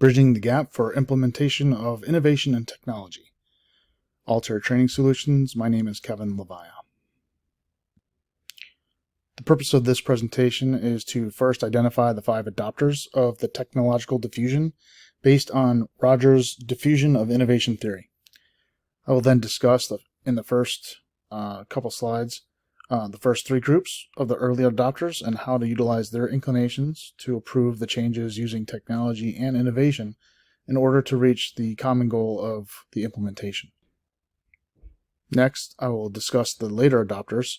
bridging the gap for implementation of innovation and technology. Altair Training Solutions, my name is Kevin Levija. The purpose of this presentation is to first identify the 5 adopters of the technological diffusion based on Rogers' diffusion of innovation theory. I will then discuss in the first couple slides the first 3 groups of the early adopters and how to utilize their inclinations to approve the changes using technology and innovation in order to reach the common goal of the implementation. Next, I will discuss the later adopters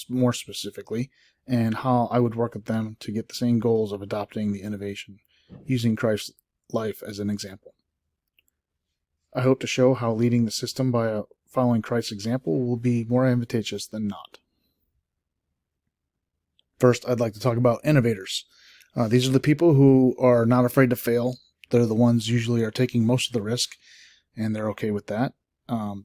more specifically and how I would work with them to get the same goals of adopting the innovation using Christ's life as an example. I hope to show how leading the system by following Christ's example will be more advantageous than not. First, I'd like to talk about innovators. These are the people who are not afraid to fail. They're the ones usually are taking most of the risk, and they're okay with that.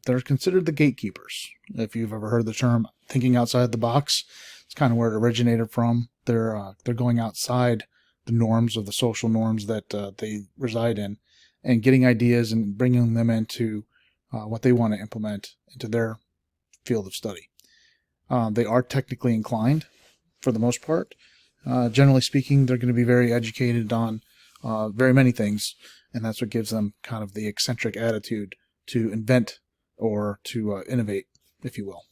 They're considered the gatekeepers. If you've ever heard the term thinking outside the box, it's kind of where it originated from. They're going outside the norms of the social norms that they reside in and getting ideas and bringing them into what they want to implement into their field of study. They are technically inclined for the most part. Generally speaking, they're going to be very educated on very many things, and that's what gives them kind of the eccentric attitude to invent or to innovate, if you will.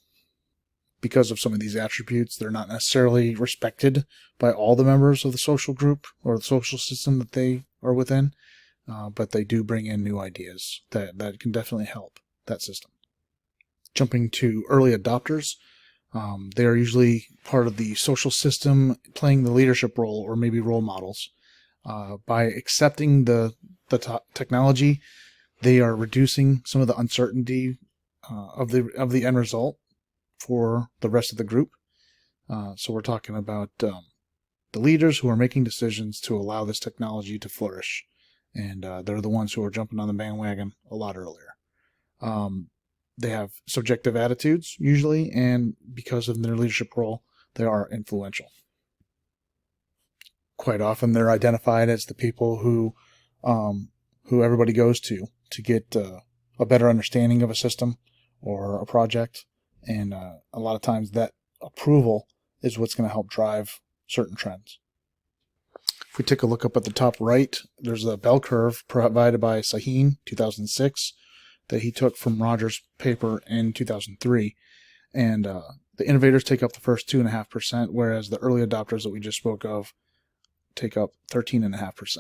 Because of some of these attributes, they're not necessarily respected by all the members of the social group or the social system that they are within, but they do bring in new ideas that can definitely help that system. Jumping to early adopters, they are usually part of the social system playing the leadership role or maybe role models. By accepting the technology, they are reducing some of the uncertainty of the end result for the rest of the group. So we're talking about the leaders who are making decisions to allow this technology to flourish, and they're the ones who are jumping on the bandwagon a lot earlier. They have subjective attitudes usually, and because of their leadership role, they are influential. Quite often, they're identified as the people who everybody goes to get a better understanding of a system or a project, and a lot of times that approval is what's going to help drive certain trends. If we take a look up at the top right, there's a bell curve provided by Sahin, 2006, that he took from Rogers' paper in 2003, and the innovators take up the first 2.5%, whereas the early adopters that we just spoke of take up 13.5%.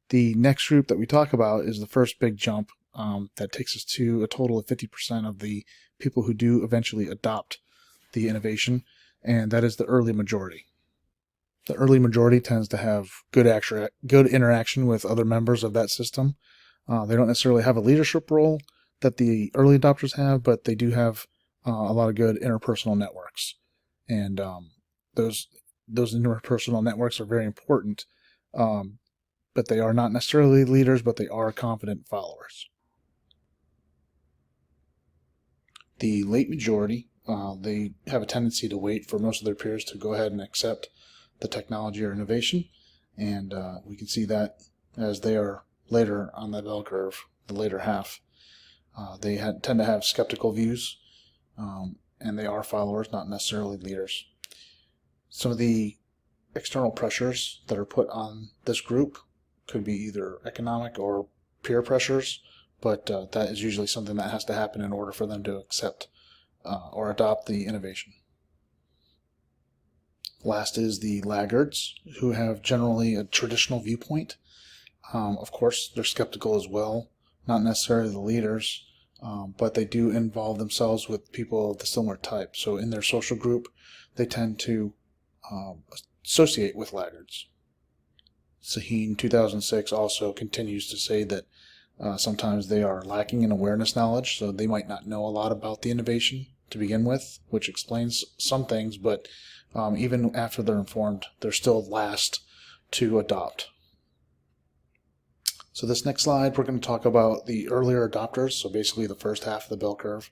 The next group that we talk about is the first big jump that takes us to a total of 50% of the people who do eventually adopt the innovation, and that is the early majority. The early majority tends to have good interaction with other members of that system. They don't necessarily have a leadership role that the early adopters have, but they do have a lot of good interpersonal networks, and those interpersonal networks are very important. But they are not necessarily leaders, but they are confident followers. The late majority, they have a tendency to wait for most of their peers to go ahead and accept the technology or innovation, and we can see that as they are later on the bell curve, the later half. They tend to have skeptical views, and they are followers, not necessarily leaders. Some of the external pressures that are put on this group could be either economic or peer pressures, but that is usually something that has to happen in order for them to accept or adopt the innovation. Last is the laggards, who have generally a traditional viewpoint. Of course, they're skeptical as well, not necessarily the leaders, but they do involve themselves with people of the similar type. So in their social group, they tend to associate with laggards. Sahin, 2006, also continues to say that sometimes they are lacking in awareness knowledge, so they might not know a lot about the innovation to begin with, which explains some things, but even after they're informed, they're still last to adopt. So this next slide, we're going to talk about the earlier adopters, so basically the first half of the bell curve.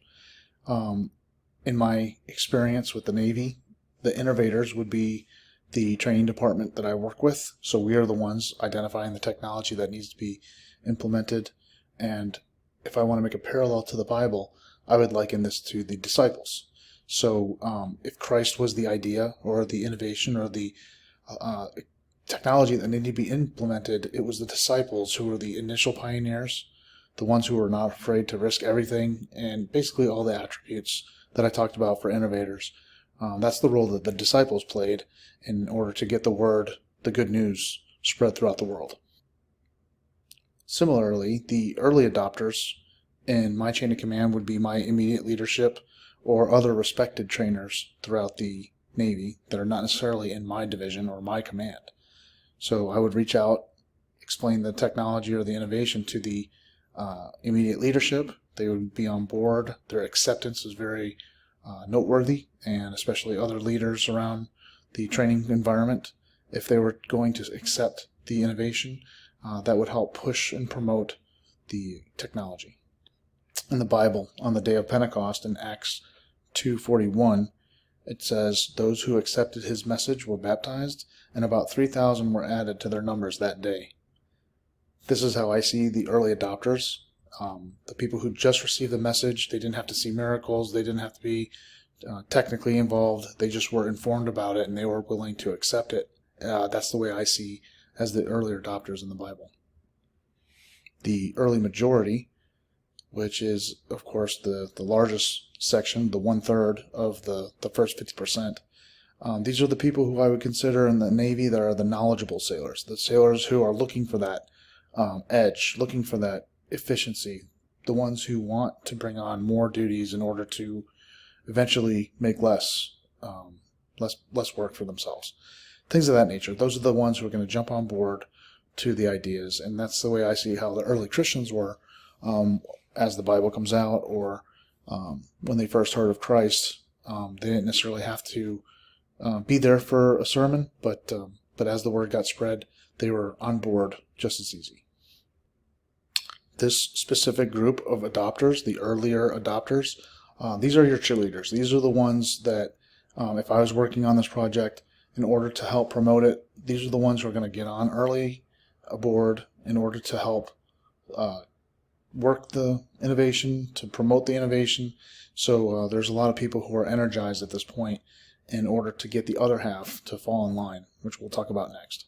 In my experience with the Navy, the innovators would be the training department that I work with. So we are the ones identifying the technology that needs to be implemented. And if I want to make a parallel to the Bible, I would liken this to the disciples. So if Christ was the idea or the innovation or the technology that needed to be implemented, it was the disciples who were the initial pioneers, the ones who were not afraid to risk everything, and basically all the attributes that I talked about for innovators. That's the role that the disciples played in order to get the word, the good news, spread throughout the world. Similarly, the early adopters in my chain of command would be my immediate leadership or other respected trainers throughout the Navy that are not necessarily in my division or my command. So I would reach out, explain the technology or the innovation to the immediate leadership. They would be on board. Their acceptance is very noteworthy, and especially other leaders around the training environment. If they were going to accept the innovation, that would help push and promote the technology. In the Bible, on the day of Pentecost in Acts 2:41, it says, "Those who accepted his message were baptized, and about 3,000 were added to their numbers that day." This is how I see the early adopters, the people who just received the message. They didn't have to see miracles. They didn't have to be technically involved. They just were informed about it, and they were willing to accept it. That's the way I see as the early adopters in the Bible. The early majority, which is, of course, the largest section, the 1/3 of the first 50%. These are the people who I would consider in the Navy that are the knowledgeable sailors, the sailors who are looking for that edge, looking for that efficiency, the ones who want to bring on more duties in order to eventually make less work for themselves. Things of that nature. Those are the ones who are going to jump on board to the ideas, and that's the way I see how the early Christians were as the Bible comes out, or when they first heard of Christ. They didn't necessarily have to be there for a sermon, but as the word got spread, they were on board just as easy. This specific group of adopters, the earlier adopters, these are your cheerleaders. These are the ones that, if I was working on this project, in order to help promote it, these are the ones who are going to get on early aboard in order to help work the innovation, to promote the innovation. So there's a lot of people who are energized at this point in order to get the other half to fall in line, which we'll talk about next.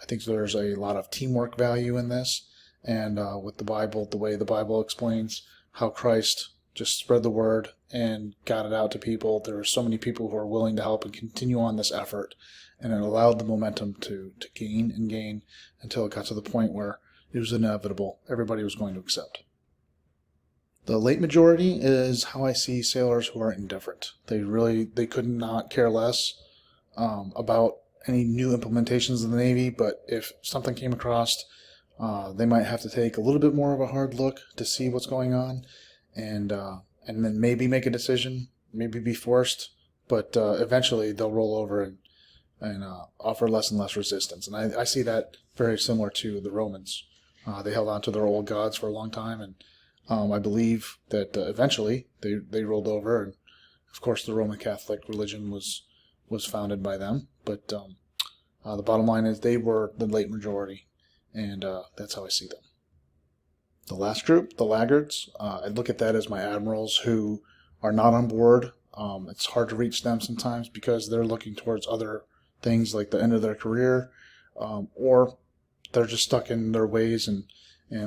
I think there's a lot of teamwork value in this, and with the Bible, the way the Bible explains how Christ just spread the word and got it out to people. There are so many people who are willing to help and continue on this effort, and it allowed the momentum to gain and gain until it got to the point where it was inevitable. Everybody was going to accept. The late majority is how I see sailors who are indifferent. They could not care less about any new implementations in the Navy, but if something came across, they might have to take a little bit more of a hard look to see what's going on, and then maybe make a decision, maybe be forced, but eventually they'll roll over and offer less and less resistance. And I see that very similar to the Romans. They held on to their old gods for a long time, and I believe that eventually they rolled over, and of course the Roman Catholic religion was founded by them. But the bottom line is they were the late majority, and that's how I see them. The last group, the laggards, I look at that as my admirals who are not on board. It's hard to reach them sometimes because they're looking towards other things like the end of their career, or they're just stuck in their ways, and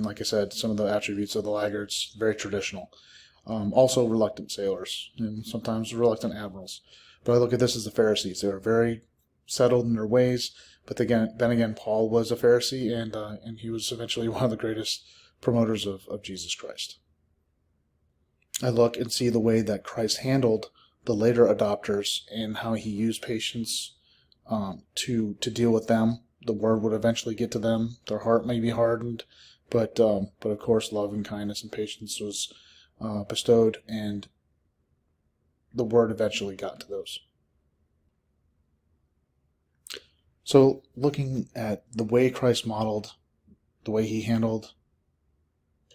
like I said, some of the attributes of the laggards, very traditional. Also reluctant sailors, and sometimes reluctant admirals. But I look at this as the Pharisees. They were very settled in their ways, but then again, Paul was a Pharisee, and he was eventually one of the greatest promoters of Jesus Christ. I look and see the way that Christ handled the later adopters and how he used patience to deal with them. The word would eventually get to them. Their heart may be hardened, but of course love and kindness and patience was bestowed, and the word eventually got to those. So looking at the way Christ modeled, the way he handled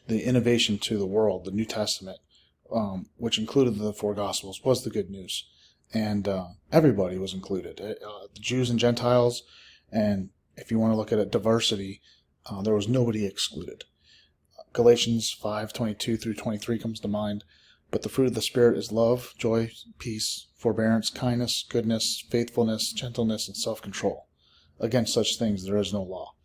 the innovation to the world, the New Testament, which included the four Gospels, was the good news. and everybody was included, the Jews and Gentiles, and if you want to look at it, diversity, there was nobody excluded. Galatians 5:22 through 23 comes to mind. But the fruit of the Spirit is love, joy, peace, forbearance, kindness, goodness, faithfulness, gentleness, and self-control. Against such things there is no law.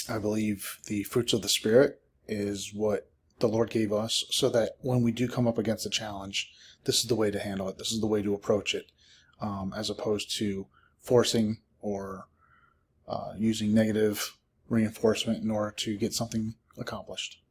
I believe the fruits of the Spirit is what the Lord gave us so that when we do come up against a challenge, this is the way to handle it. This is the way to approach it, as opposed to forcing or using negative reinforcement in order to get something accomplished.